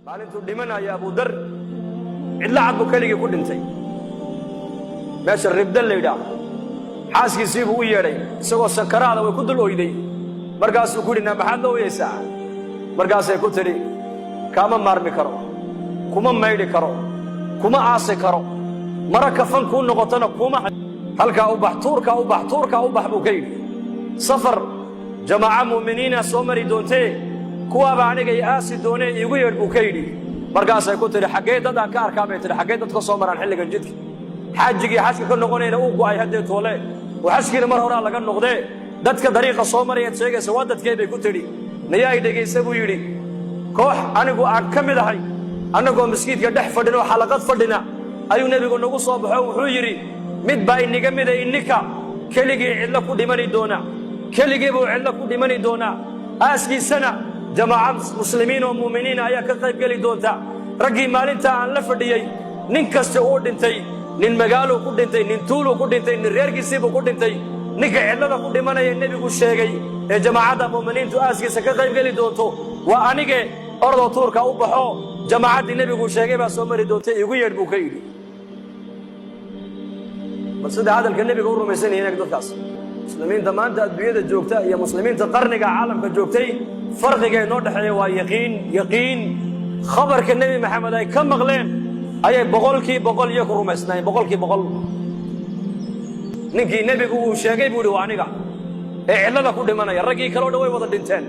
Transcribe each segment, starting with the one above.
maalintuu dhimanaya Abu Dar cidla cad buu kaligii ku dhintay meesha ribda la yidhaahdo xaaskiisii buu u yeedhay isagoo sankaraada way ku dul oyday markaasuu ku yidhi maxaad loo yeesaa markaasay ku tidhi kaama maarmi karo kuma maydhi karo kuma aasi karo mara kafan kuu noqotana kuma halkaa u bax tuurkaa u bax buu ka yidhi safar jamaaca muuminiina soo mari doontee kuwaaba aniga i aasi doonee iigu yeedh buu ka yidhi markaasay ku tidhi xaggee dad aan ka arkaa bay tidhi xaggee dadka soo maraan xilligan jidka xaajigii xajka ka noqonayna uu go'ay haddee toole oo xajkiina mar horaa laga noqdee dadka dariiqa soo marayaad sheegaysa waa dadkee bay ku tidhi nayaa i dhegaysa buu yidhi koox anigu aan ka mid ahay annagoo maskiidka dhex fadhin oo xalaqad fadhina ayuu nebigu nagu soo baxo wuxuu yidhi mid baa iniga mida ininka keligii cidlo ku dhimani doona keligii buu cidlo ku dhimani doonaa aaskiisana jamaaca muslimiin oo muuminiina ayaa ka qayb geli doonta raggii maalintaa aan la fadhiyey nin kasta uu dhintay nin magaaluu ku dhintay nin tuuluu ku dhintay nin reerkiisiibuu ku dhintay ninka cidlada ku dhimanaya nebigu sheegay ee jamaacadda muuminiintu aaskiisa ka qayb geli doonto waa anige ordoo tuurka u baxo jamaacaddii nebigu sheegay baa soo mari doontay igu yeedh buu ka yidhi bal sida hadalka nebiga u rumaysan yihiin dadkaas muslimiinta maanta adduunyada joogta iyo muslimiinta qarniga caalamka joogtay farqiga inoo dhexeeya waa yaqiin khabarka nebi maxamed ay ka maqleen ayay boqol iyo ku rumaysnaayeen boqol ninkii nebigu uu sheegay buu yidhi waa aniga ee cidlada ku dhimanaya raggii kaloo dhan way wada dhinteen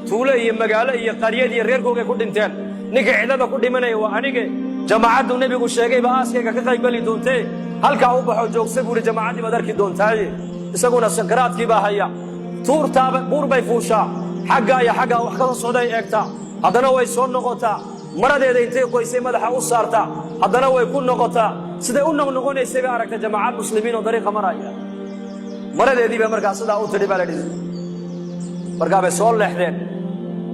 tuulo iyo magaalo iyo qaryad iyo reerkoogay ku dhinteen ninka cidlada ku dhimanaya waa anige jamaacaddu nebigu sheegayba aaskayga ka qayb geli doontee halkaa u baxoo joogsa buu yidhi jamaacaddii baad arki doontaaye isaguna sankaraadkii baa haya tuurtaaba buur bay fuushaa xaggaa iyo xaggaa wax kala socday eegtaa haddana way soo noqotaa maradeeda intay qoysay madaxa u saartaa haddana way ku noqotaa siday u noqnoqonaysay bay aragtay jamaacad muslimiin oo dariiqa maraya maradeedii bay markaa sidaa u tidhi baa la dhihi markaa bay soo leexdeen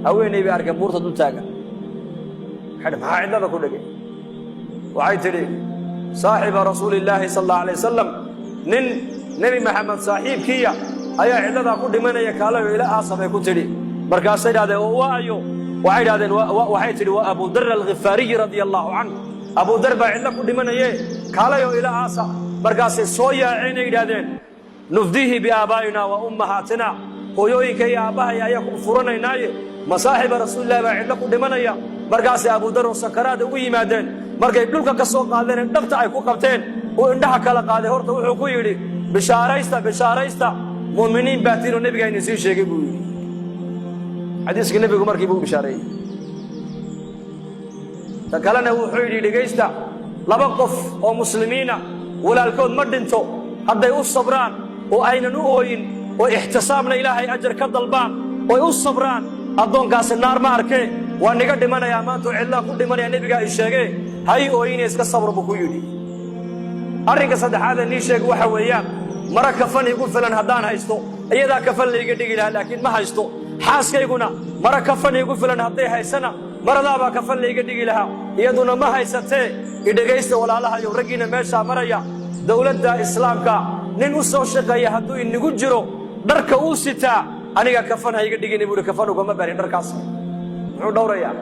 haweenay bay arkeen buurta dul taagan waxay dhi maxaa cidlada ku dhegay waxay tidhi saaxiba rasuulillaahi sal allahu alay wasalam nin nebi maxamed saaxiibkiiya ayaa cidladaa ku dhimanaya kaalayo ila aasa bay ku tidhi markaasay idhahdeen oo waayo waxay idhahdeen waxay tidhi waa abu dar alghifaariyi radia allaahu canhu abu dar baa cidlo ku dhimanaye kaalayo ila aasa markaasay soo yaaceenay yidhahdeen nufdihi biaabaa'ina wa ummahaatina hooyooyinka iyo aabbahaya ayaa ku furanaynaaye masaaxiba rasuulillahi baa cidlo ku dhimanaya markaasay abu dar oo sakaraada ugu yimaadeen markay dhulka ka soo qaadeen ee dhabta ay ku qabteen uu indhaha kala qaaday horta wuxuu ku yidhi bishaaraysta muuminiin baatiinoo nebiga inin sii sheegay buu yidhi xadiiska nebigu markii buu bishaareeyey ta kalena wuxuu yidhi dhegaysta laba qof oo muslimiina walaalkood ma dhinto hadday u sabraan oo aynan u ooyin oo ixtisaabna ilaahay ajar ka dalbaan oy u sabraan addoonkaasi naar ma arkee waa niga dhimanayaa maantuu cidlaa ku dhimanaya nebigaa i sheegee hay ooyine iska sabr buu ku yidhi arrinka saddexaadee nii sheeg waxa weeyaan mara kafan igu filan haddaan haysto iyadaa kafan layga dhigi lahaa laakiin ma haysto xaaskayguna mara kafan igu filan hadday haysana maradaabaa kafan layga dhigi lahaa iyaduna ma haysatee idhegaysta walaalahayo raggiina meeshaa maraya dowladda islaamka nin u soo shaqeeya hadduu inigu jiro dharka uu sitaa aniga kafan ha iga dhigini buuhi kafan ugama barin dharkaas muxuu dhowrayaa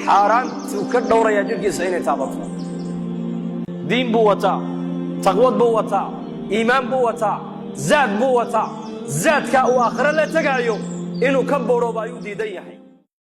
xaaraantuu ka dhowrayaa jirhkiisa inay taabato diin buu wataa taqwad buu wataa iimaan buu wataa zaad buu wataa zaadkaa uu aakhiro la tegaayo inuu ka boorooba ayuu diidan yahay